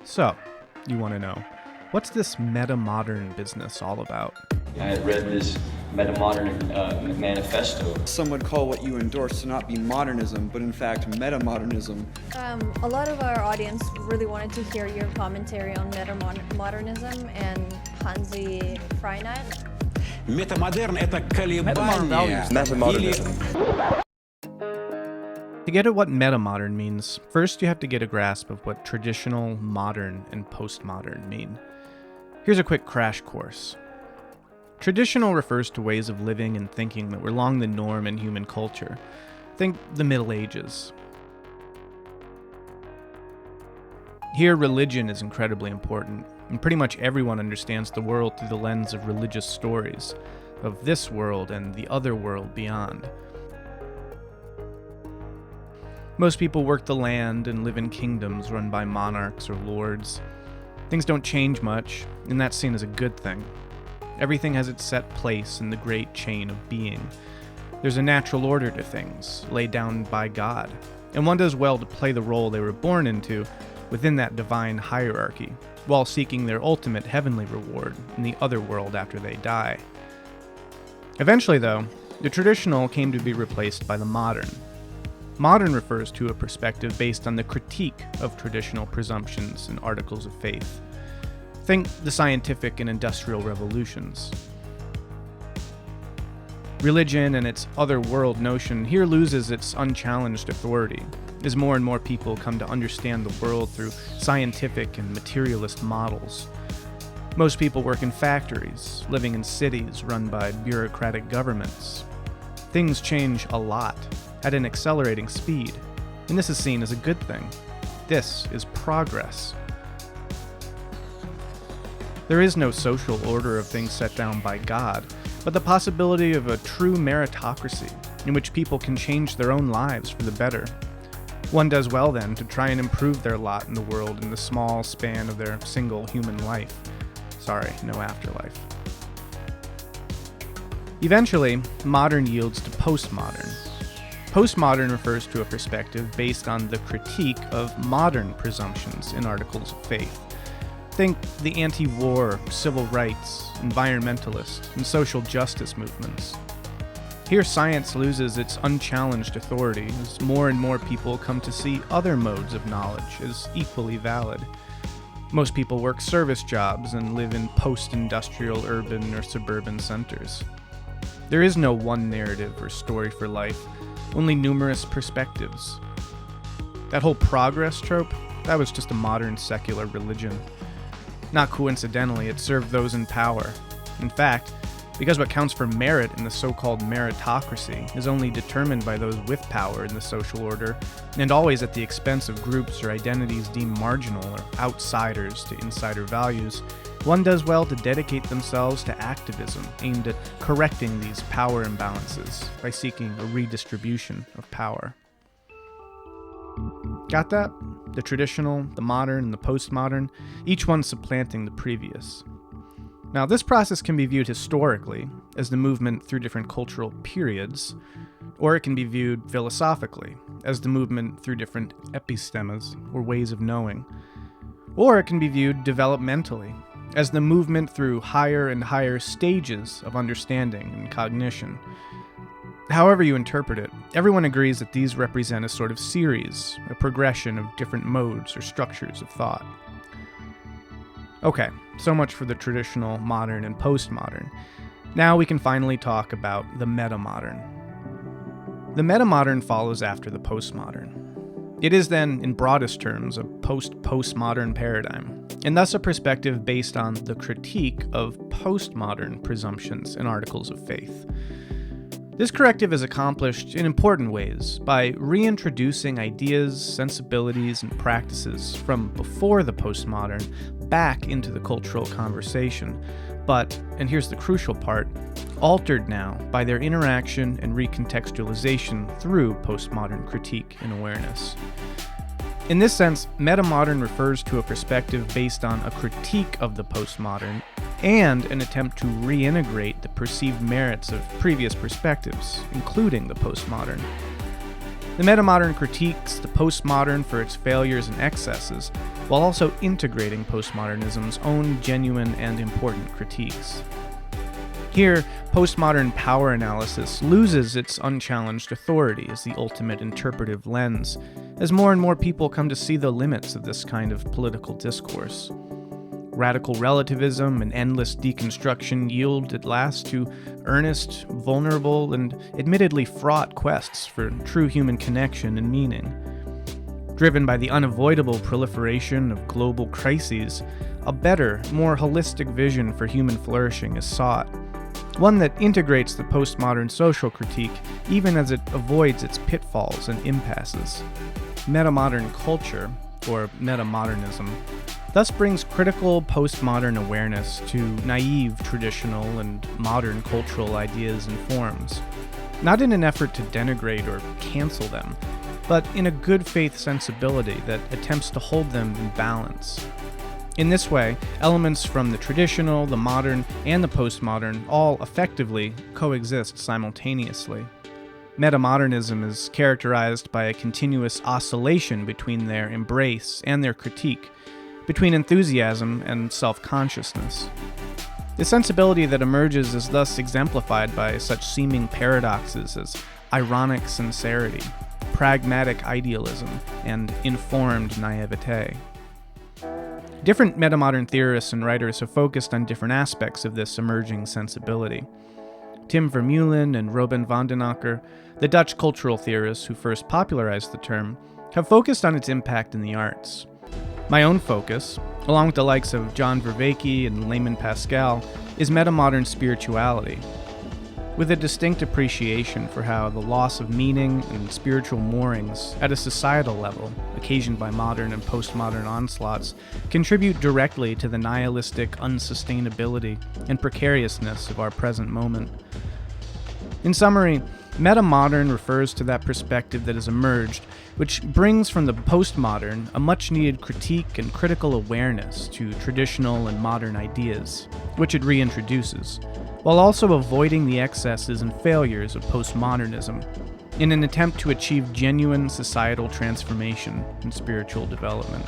So, you want to know, what's this metamodern business all about? I had read this Metamodern manifesto. Some would call what you endorse to not be modernism, but in fact metamodernism. A lot of our audience really wanted to hear your commentary on Metamodernism and Hansi Freinat. Metamodern это колебание. Metamodernism. To get at what metamodern means, first you have to get a grasp of what traditional, modern, and postmodern mean. Here's a quick crash course. Traditional refers to ways of living and thinking that were long the norm in human culture. Think the Middle Ages. Here, religion is incredibly important, and pretty much everyone understands the world through the lens of religious stories, of this world and the other world beyond. Most people work the land and live in kingdoms run by monarchs or lords. Things don't change much, and that's seen as a good thing. Everything has its set place in the great chain of being. There's a natural order to things, laid down by God, and one does well to play the role they were born into within that divine hierarchy, while seeking their ultimate heavenly reward in the other world after they die. Eventually, though, the traditional came to be replaced by the modern. Modern refers to a perspective based on the critique of traditional presumptions and articles of faith. Think the scientific and industrial revolutions. Religion and its other world notion here loses its unchallenged authority, as more and more people come to understand the world through scientific and materialist models. Most people work in factories, living in cities run by bureaucratic governments. Things change a lot, at an accelerating speed, and this is seen as a good thing. This is progress. There is no social order of things set down by God, but the possibility of a true meritocracy in which people can change their own lives for the better. One does well then to try and improve their lot in the world in the small span of their single human life. Sorry, no afterlife. Eventually, modern yields to postmodern. Postmodern refers to a perspective based on the critique of modern presumptions in articles of faith. Think the anti-war, civil rights, environmentalist, and social justice movements. Here science loses its unchallenged authority as more and more people come to see other modes of knowledge as equally valid. Most people work service jobs and live in post-industrial urban or suburban centers. There is no one narrative or story for life, only numerous perspectives. That whole progress trope, that was just a modern secular religion. Not coincidentally, it served those in power. In fact, because what counts for merit in the so-called meritocracy is only determined by those with power in the social order, and always at the expense of groups or identities deemed marginal or outsiders to insider values, one does well to dedicate themselves to activism aimed at correcting these power imbalances by seeking a redistribution of power. Got that? The traditional, the modern, and the postmodern, each one supplanting the previous. Now, this process can be viewed historically as the movement through different cultural periods, or it can be viewed philosophically as the movement through different epistemas, or ways of knowing. Or it can be viewed developmentally as the movement through higher and higher stages of understanding and cognition. However you interpret it, everyone agrees that these represent a sort of series, a progression of different modes or structures of thought. Okay, so much for the traditional, modern, and postmodern. Now we can finally talk about the metamodern. The metamodern follows after the postmodern. It is then, in broadest terms, a post-postmodern paradigm, and thus a perspective based on the critique of postmodern presumptions and articles of faith. This corrective is accomplished in important ways by reintroducing ideas, sensibilities, and practices from before the postmodern back into the cultural conversation, but, and here's the crucial part, altered now by their interaction and recontextualization through postmodern critique and awareness. In this sense, metamodern refers to a perspective based on a critique of the postmodern and an attempt to reintegrate the perceived merits of previous perspectives, including the postmodern. The Metamodern critiques the postmodern for its failures and excesses, while also integrating postmodernism's own genuine and important critiques. Here, postmodern power analysis loses its unchallenged authority as the ultimate interpretive lens, as more and more people come to see the limits of this kind of political discourse. Radical relativism and endless deconstruction yield at last to earnest, vulnerable, and admittedly fraught quests for true human connection and meaning. Driven by the unavoidable proliferation of global crises, a better, more holistic vision for human flourishing is sought, one that integrates the postmodern social critique even as it avoids its pitfalls and impasses. Metamodern culture, or metamodernism, thus brings critical postmodern awareness to naive traditional and modern cultural ideas and forms, not in an effort to denigrate or cancel them, but in a good faith sensibility that attempts to hold them in balance. In this way, elements from the traditional, the modern, and the postmodern all effectively coexist simultaneously. Metamodernism is characterized by a continuous oscillation between their embrace and their critique, between enthusiasm and self-consciousness. The sensibility that emerges is thus exemplified by such seeming paradoxes as ironic sincerity, pragmatic idealism, and informed naivete. Different metamodern theorists and writers have focused on different aspects of this emerging sensibility. Tim Vermeulen and Robin van den Akker, the Dutch cultural theorists who first popularized the term, have focused on its impact in the arts. My own focus, along with the likes of John Vervaeke and Layman Pascal, is metamodern spirituality, with a distinct appreciation for how the loss of meaning and spiritual moorings at a societal level, occasioned by modern and postmodern onslaughts, contribute directly to the nihilistic unsustainability and precariousness of our present moment. In summary, metamodern refers to that perspective that has emerged, which brings from the postmodern a much-needed critique and critical awareness to traditional and modern ideas, which it reintroduces, while also avoiding the excesses and failures of postmodernism in an attempt to achieve genuine societal transformation and spiritual development.